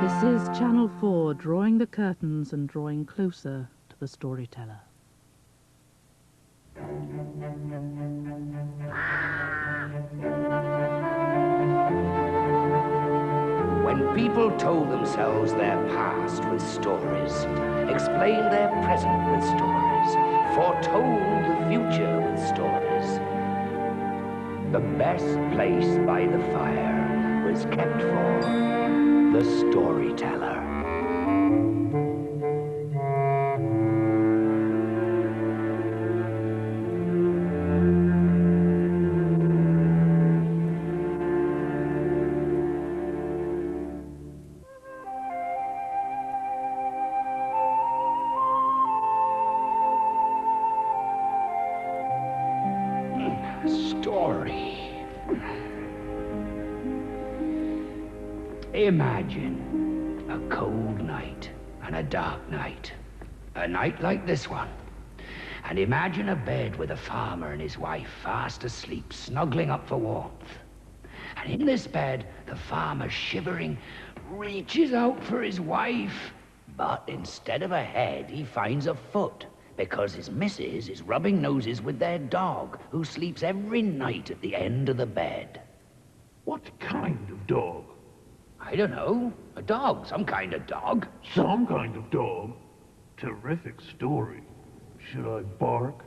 This is Channel 4, drawing the curtains and drawing closer to the storyteller. When people told themselves their past with stories, explained their present with stories, foretold the future with stories, the best place by the fire was kept for the storyteller. Story. Imagine a cold night and a dark night. A night like this one. And imagine a bed with a farmer and his wife fast asleep, snuggling up for warmth. And in this bed, the farmer, shivering, reaches out for his wife. But instead of a head, he finds a foot, because his missus is rubbing noses with their dog, who sleeps every night at the end of the bed. What kind of dog? I don't know. A dog, some kind of dog. Some kind of dog? Terrific story. Should I bark?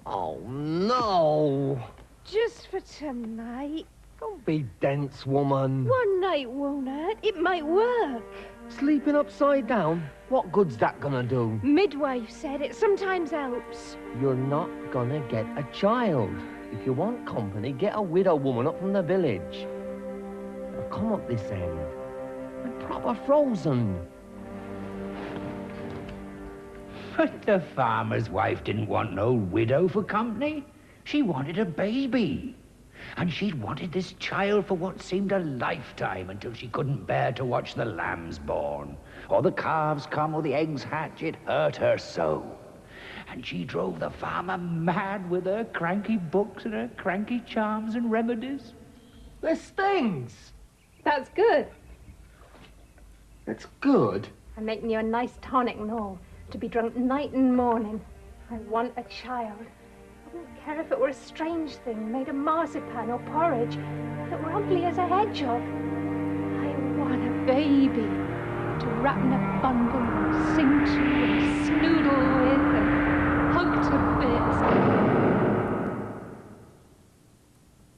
Oh, no! Just for tonight. Don't be dense, woman. One night won't hurt. It might work. Sleeping upside down? What good's that gonna do? Midwife said it sometimes helps. You're not gonna get a child. If you want company, get a widow woman up from the village. Now come up this end. I'm proper frozen. But the farmer's wife didn't want no widow for company. She wanted a baby. And she'd wanted this child for what seemed a lifetime, until she couldn't bear to watch the lambs born, or the calves come, or the eggs hatch. It hurt her so. And she drove the farmer mad with her cranky books and her cranky charms and remedies. This stings. That's good. It's good. I'm making you a nice tonic and all, to be drunk night and morning. I want a child. I wouldn't care if it were a strange thing made of marzipan or porridge that were ugly as a hedgehog. I want a baby to wrap in a bundle and sing to and snoodle with and hug to bits.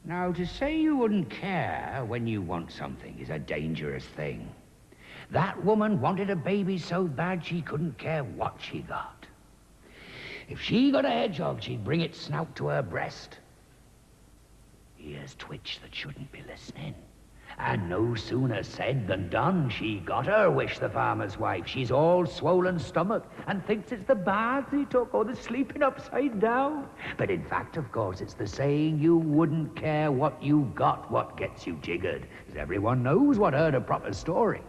Now, to say you wouldn't care when you want something is a dangerous thing. That woman wanted a baby so bad she couldn't care what she got. If she got a hedgehog, she'd bring its snout to her breast. Ears twitch that shouldn't be listening. And no sooner said than done. She got her wish, the farmer's wife. She's all swollen stomach and thinks it's the baths he took or the sleeping upside down. But in fact, of course, it's the saying you wouldn't care what you got what gets you jiggered. As everyone knows what heard a proper story.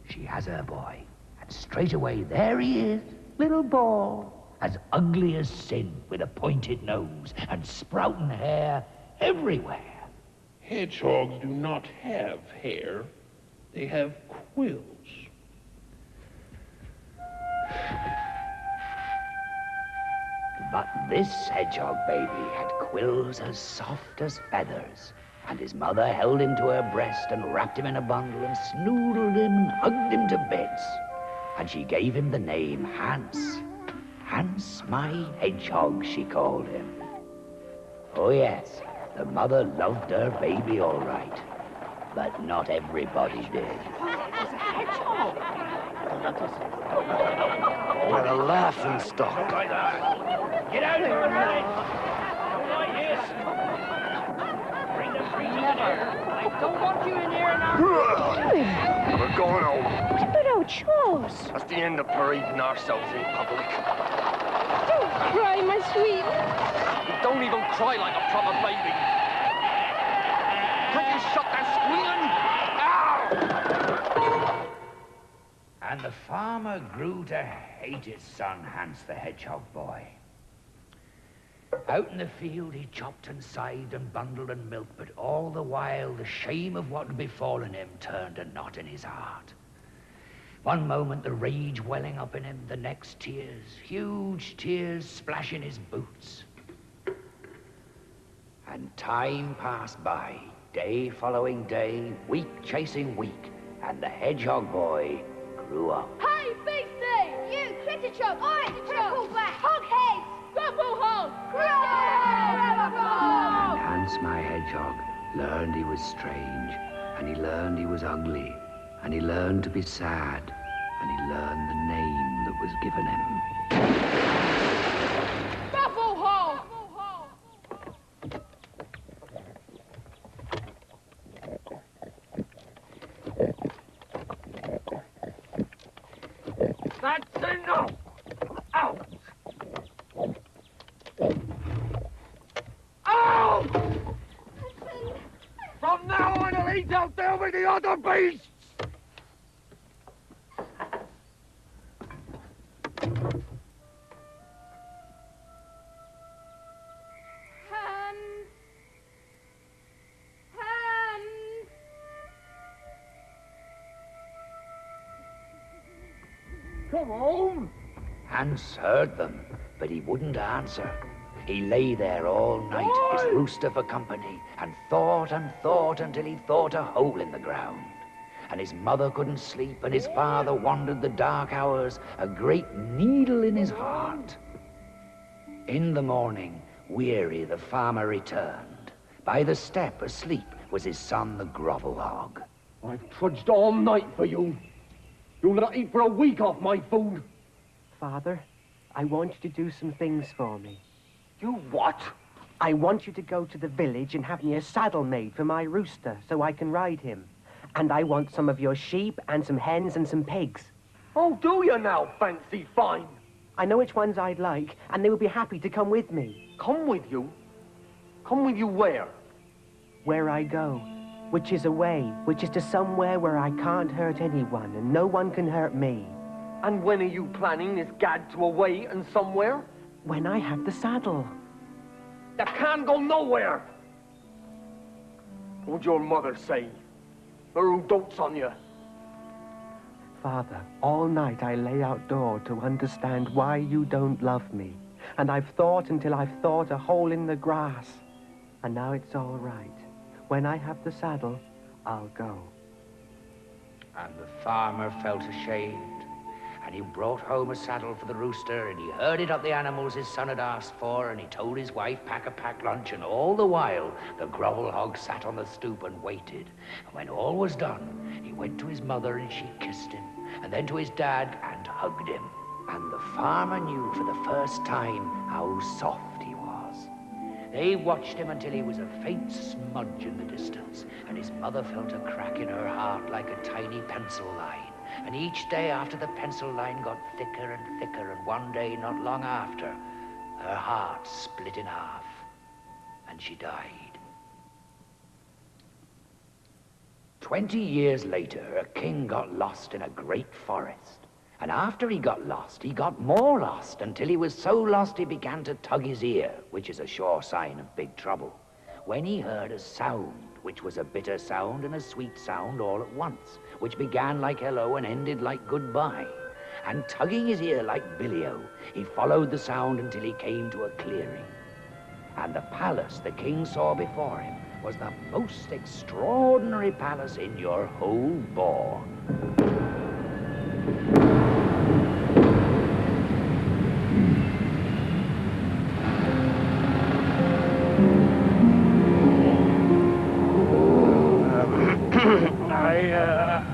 She has her boy, and straight away there he is, little boy. As ugly as sin, with a pointed nose and sprouting hair everywhere. Hedgehogs do not have hair. They have quills. But this hedgehog baby had quills as soft as feathers, and his mother held him to her breast and wrapped him in a bundle and snoodled him and hugged him to bits. And she gave him the name Hans. Hans, my hedgehog, she called him. Oh yes, the mother loved her baby all right, but not everybody did. It's a hedgehog. What a laughing stock. Get out of here a minute! Don't like this! Bring the freezer in here! I don't want you in here now! We're going home. But our chores. That's the end of parading ourselves in public. Don't cry, my sweet. You don't even cry like a proper baby. Can't you shut that squealing? Ow! And the farmer grew to hate his son, Hans the hedgehog boy. Out in the field, he chopped and scythed and bundled and milked, but all the while the shame of what had befallen him turned a knot in his heart. One moment the rage welling up in him, the next tears, huge tears splashing his boots. And time passed by, day following day, week chasing week, and the hedgehog boy grew up. Hey, Beastie! You, HEDGEHOG! Oi, triple back! Hog heads! Double hog! And Hans, my hedgehog, learned he was strange, and he learned he was ugly, and he learned to be sad, and he learned the name that was given him. Double hog! That's enough! Out! Out! From now on, I'll eat out there with the other beasts! Hans! Hans! Come home! Hans heard them, but he wouldn't answer. He lay there all night, his rooster for company, and thought until he thought a hole in the ground. And his mother couldn't sleep, and his father wandered the dark hours, a great needle in his heart. In the morning, weary, the farmer returned. By the step, asleep, was his son, the grovel hog. I've trudged all night for you. You'll not eat for a week off my food. Father, I want you to do some things for me. You what? I want you to go to the village and have me a saddle made for my rooster so I can ride him. And I want some of your sheep and some hens and some pigs. Oh, do you now, fancy fine? I know which ones I'd like, and they would be happy to come with me. Come with you? Come with you where? Where I go, which is away, which is to somewhere where I can't hurt anyone and no one can hurt me. And when are you planning this gad to away and somewhere? When I have the saddle. You can't go nowhere. What'd your mother say? Or who dotes on you? Father, all night I lay outdoor to understand why you don't love me. And I've thought until I've thought a hole in the grass. And now it's all right. When I have the saddle, I'll go. And the farmer felt ashamed, and he brought home a saddle for the rooster, and he herded up the animals his son had asked for, and he told his wife pack a packed lunch, and all the while the grovel hog sat on the stoop and waited. And when all was done, he went to his mother and she kissed him, and then to his dad and hugged him. And the farmer knew for the first time how soft he was. They watched him until he was a faint smudge in the distance, and his mother felt a crack in her heart like a tiny pencil line. And each day after the pencil line got thicker and thicker, and one day not long after, her heart split in half, and she died. 20 years later, a king got lost in a great forest. And after he got lost, he got more lost, until he was so lost he began to tug his ear, which is a sure sign of big trouble, when he heard a sound, which was a bitter sound and a sweet sound all at once, which began like hello and ended like goodbye. And tugging his ear like billy-o, he followed the sound until he came to a clearing. And the palace the king saw before him was the most extraordinary palace in your whole boar.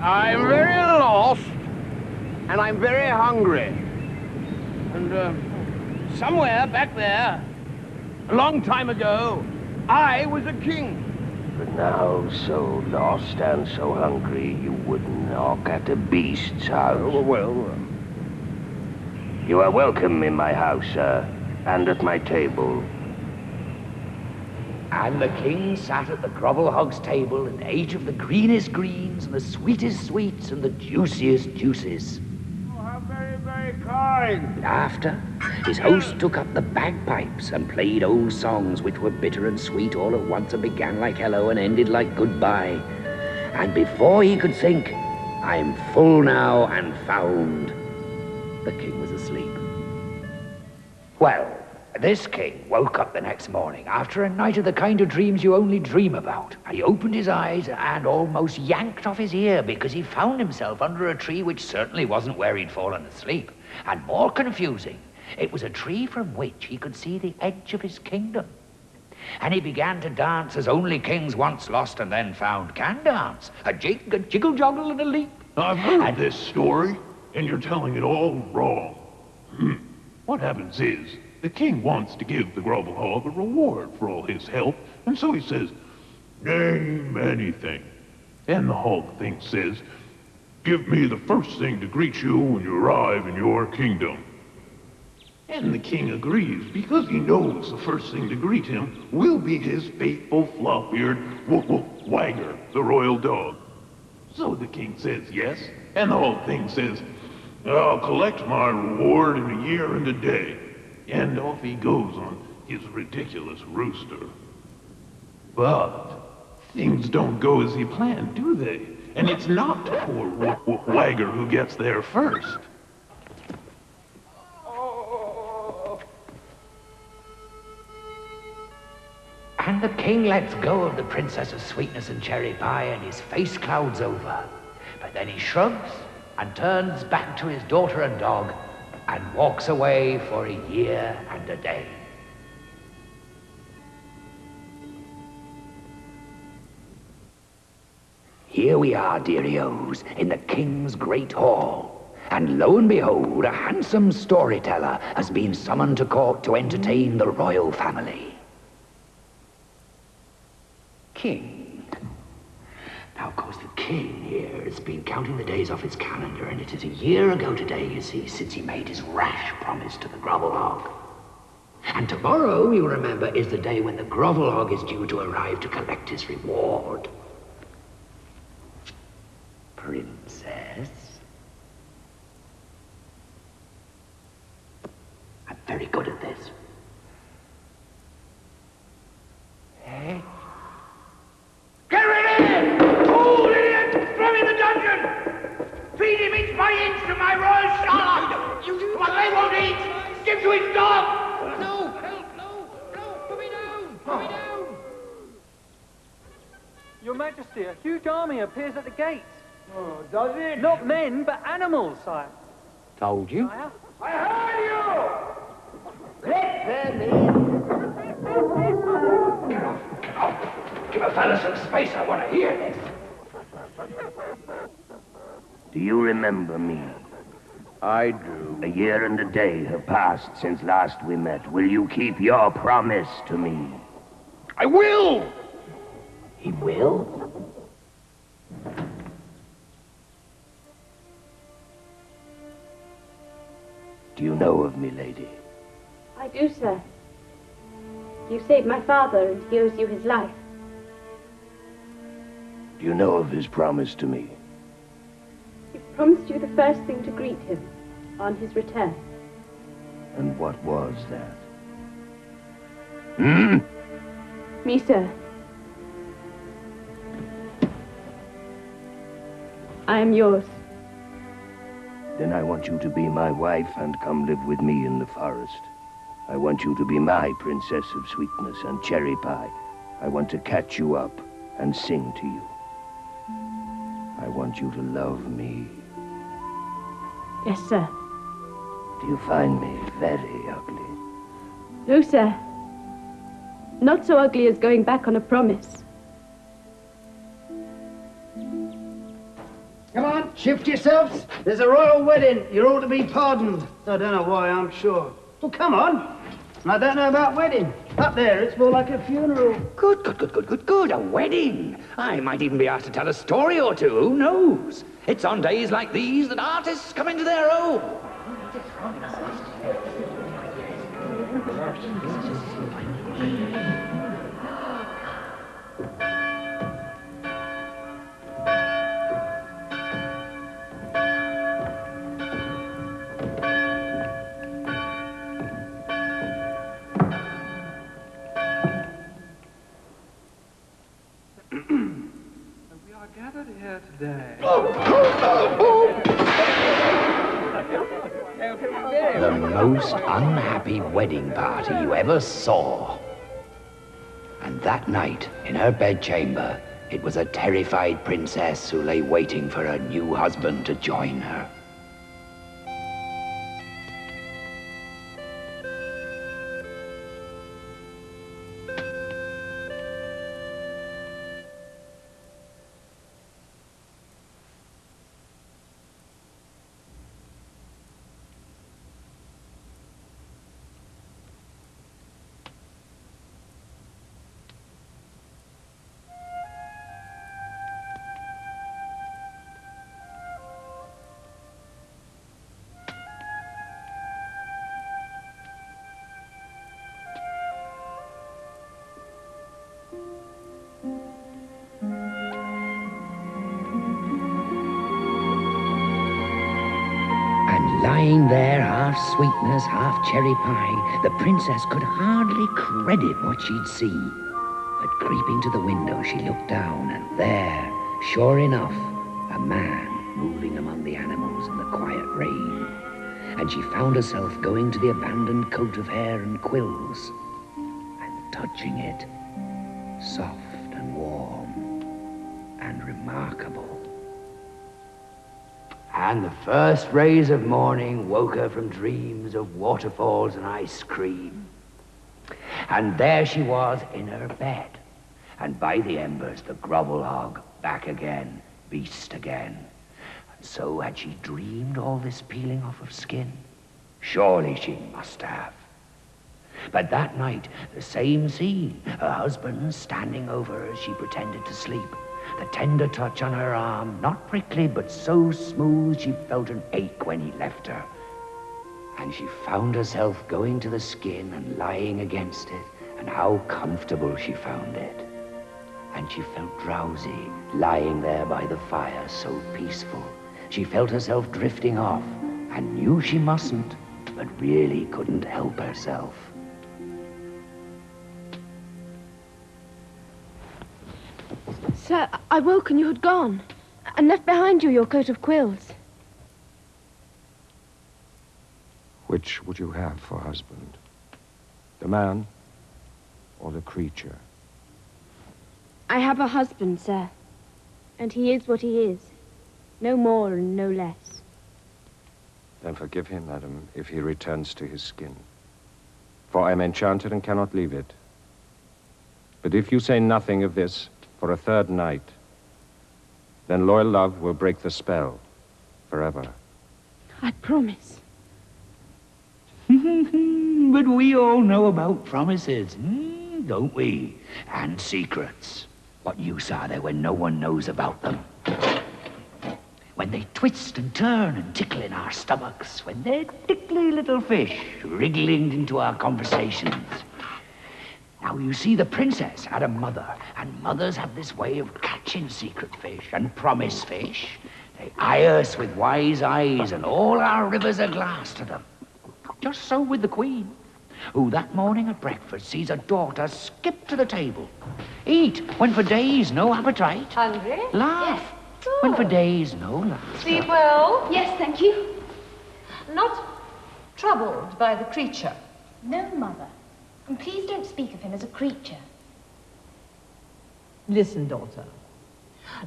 I'm very lost, and I'm very hungry. And somewhere back there, a long time ago, I was a king. But now, so lost and so hungry, you wouldn't knock at the beast's house. You are welcome in my house, sir, and at my table. And the king sat at the grovel hog's table and ate of the greenest greens and the sweetest sweets and the juiciest juices. Oh, how very, very kind. After, his host took up the bagpipes and played old songs which were bitter and sweet all at once and began like hello and ended like goodbye. And before he could think, I'm full now and found. The king was asleep. Well, this king woke up the next morning after a night of the kind of dreams you only dream about. He opened his eyes and almost yanked off his ear because he found himself under a tree which certainly wasn't where he'd fallen asleep. And more confusing, it was a tree from which he could see the edge of his kingdom. And he began to dance as only kings once lost and then found can dance. A jig, a jiggle joggle, and a leap. I've heard this story, and you're telling it all wrong. What happens is, the king wants to give the Grovel Hog a reward for all his help, and so he says, name anything. And the hog thing says, give me the first thing to greet you when you arrive in your kingdom. And the king agrees, because he knows the first thing to greet him will be his faithful flop-eared Wagger, the royal dog. So the king says yes, and the whole thing says, I'll collect my reward in a year and a day. And off he goes on his ridiculous rooster. But things don't go as he planned, do they? And it's not poor Wagger who gets there first. And the king lets go of the princess of sweetness and cherry pie, and his face clouds over. But then he shrugs and turns back to his daughter and dog and walks away for a year and a day. Here we are, dearie-os, in the king's great hall. And lo and behold, a handsome storyteller has been summoned to court to entertain the royal family. King. Now, of course, the king here has been counting the days off his calendar, and it is a year ago today, you see, since he made his rash promise to the Grovel Hog. And tomorrow, you remember, is the day when the Grovel Hog is due to arrive to collect his reward. Princess? I'm very good at this. Hey? Get rid of him! Fool, idiot! Throw him in the dungeon! Feed him inch by inch to my royal Charlotte! What they won't eat, give to his dog! No! Help! No! No! Put me down! Put me down! Your Majesty, a huge army appears at the gates. Oh, does it? Not men, but animals, sire. Told you. Sire? I heard you! Let them in! Give a fella some space, I want to hear this. Do you remember me? I do. A year and a day have passed since last we met. Will you keep your promise to me? I will! He will? Do you know of me, lady? I do, sir. You saved my father, and he owes you his life. Do you know of his promise to me? He promised you the first thing to greet him on his return. And what was that? Hmm? Me, sir. I am yours. Then I want you to be my wife and come live with me in the forest. I want you to be my princess of sweetness and cherry pie. I want to catch you up and sing to you. I want you to love me. Yes, sir. Do you find me very ugly? No, sir. Not so ugly as going back on a promise. Come on, shift yourselves. There's a royal wedding. You're all to be pardoned. I don't know why, I'm sure. Well, come on. I don't know about wedding. Up there, it's more like a funeral. Good. A wedding. I might even be asked to tell a story or two. Who knows? It's on days like these that artists come into their own. gathered here today. The most unhappy wedding party you ever saw. And that night, in her bedchamber, it was a terrified princess who lay waiting for her new husband to join her. Lying there, half sweetness, half cherry pie, the princess could hardly credit what she'd seen. But creeping to the window, she looked down, and there, sure enough, a man moving among the animals in the quiet rain. And she found herself going to the abandoned coat of hair and quills, and touching it, soft and warm and remarkable. And the first rays of morning woke her from dreams of waterfalls and ice cream. And there she was in her bed, and by the embers the grovel hog, back again, beast again. And so had she dreamed all this peeling off of skin? Surely she must have. But that night, the same scene, her husband standing over her as she pretended to sleep. The tender touch on her arm, not prickly, but so smooth she felt an ache when he left her. And she found herself going to the skin and lying against it, and how comfortable she found it. And she felt drowsy, lying there by the fire, so peaceful. She felt herself drifting off, and knew she mustn't, but really couldn't help herself. Sir, I woke and you had gone, and left behind you your coat of quills. Which would you have for husband? The man or the creature? I have a husband, sir, and he is what he is. No more and no less. Then forgive him, madam, if he returns to his skin. For I am enchanted and cannot leave it. But if you say nothing of this for a third night, then loyal love will break the spell forever. I promise. But we all know about promises, don't we? And secrets. What use are they when no one knows about them? When they twist and turn and tickle in our stomachs, when they're tickly little fish wriggling into our conversations. Now, you see, the princess had a mother, and mothers have this way of catching secret fish and promise fish. They eye us with wise eyes, and all our rivers are glass to them. Just so with the queen, who that morning at breakfast sees her daughter skip to the table. Eat, when for days no appetite. Hungry? Laugh, Yes. when for days no laughter. Sleep well? Yes, thank you. Not troubled by the creature? No, Mother. And please don't speak of him as a creature. Listen, daughter.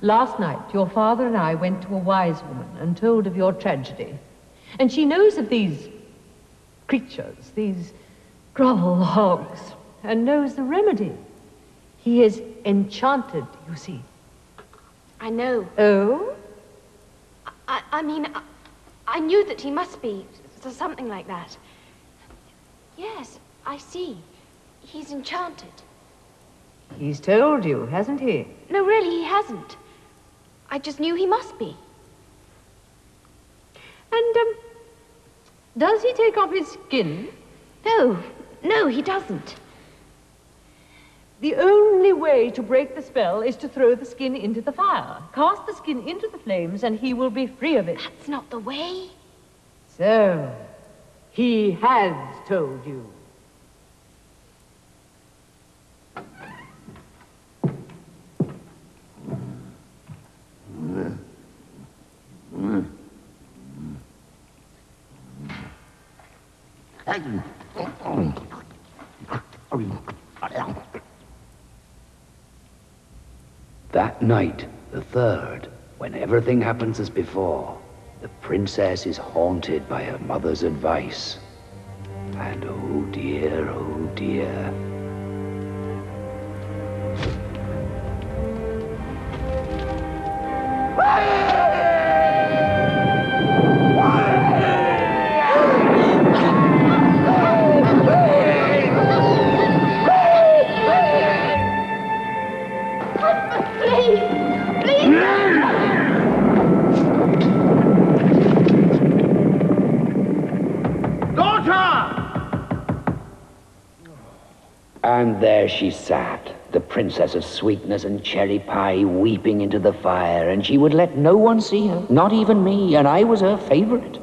Last night, your father and I went to a wise woman and told of your tragedy. And she knows of these creatures, these grovel hogs, and knows the remedy. He is enchanted, you see. I know. Oh? I mean, I knew that he must be, something like that. Yes, I see. He's enchanted. He's told you, hasn't he? No, really, he hasn't. I just knew he must be. And, does he take off his skin? No, he doesn't. The only way to break the spell is to throw the skin into the fire. Cast the skin into the flames and he will be free of it. That's not the way. So, he has told you. That night, the third, when everything happens as before, the princess is haunted by her mother's advice. And oh dear, oh dear. And there she sat, the princess of sweetness and cherry pie, weeping into the fire, and she would let no one see her, not even me, and I was her favorite.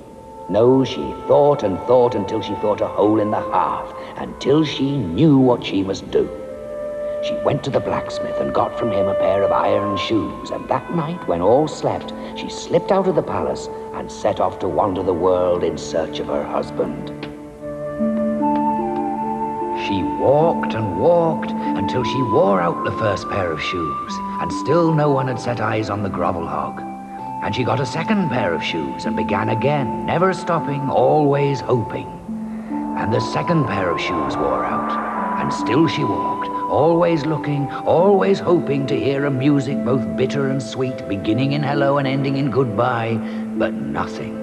No, she thought and thought until she thought a hole in the hearth, until she knew what she must do. She went to the blacksmith and got from him a pair of iron shoes, and that night, when all slept, she slipped out of the palace and set off to wander the world in search of her husband. She walked and walked until she wore out the first pair of shoes, and still no one had set eyes on the grovel hog. And she got a second pair of shoes and began again, never stopping, always hoping. And the second pair of shoes wore out, and still she walked, always looking, always hoping to hear a music both bitter and sweet, beginning in hello and ending in goodbye, but nothing.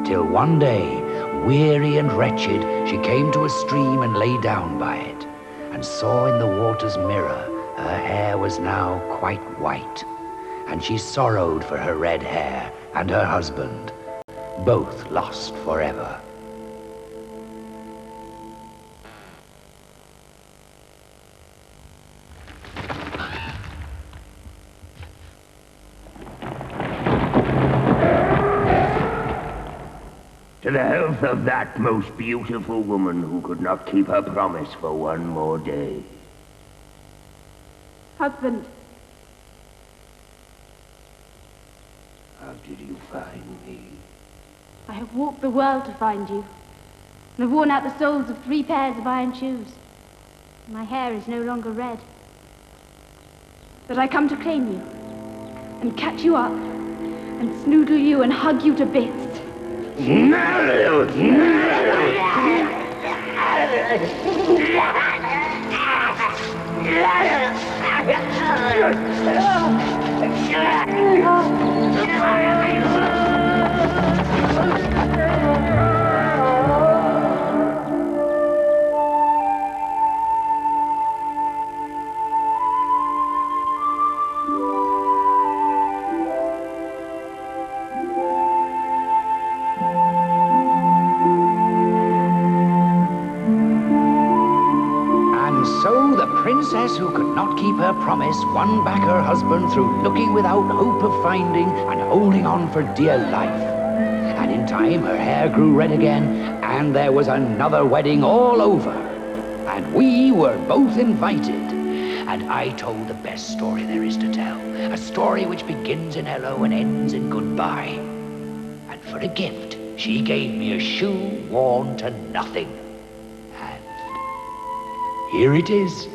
Till one day, weary and wretched, she came to a stream and lay down by it, and saw in the water's mirror her hair was now quite white, and she sorrowed for her red hair and her husband, both lost forever. To the health of that most beautiful woman who could not keep her promise for one more day. Husband. How did you find me? I have walked the world to find you, and have worn out the soles of 3 pairs of iron shoes. My hair is no longer red. But I come to claim you, and catch you up, and snoodle you and hug you to bits. Princess who could not keep her promise won back her husband through looking without hope of finding and holding on for dear life. And in time her hair grew red again, and there was another wedding all over. And we were both invited. And I told the best story there is to tell, a story which begins in hello and ends in goodbye. And for a gift, she gave me a shoe worn to nothing. And here it is.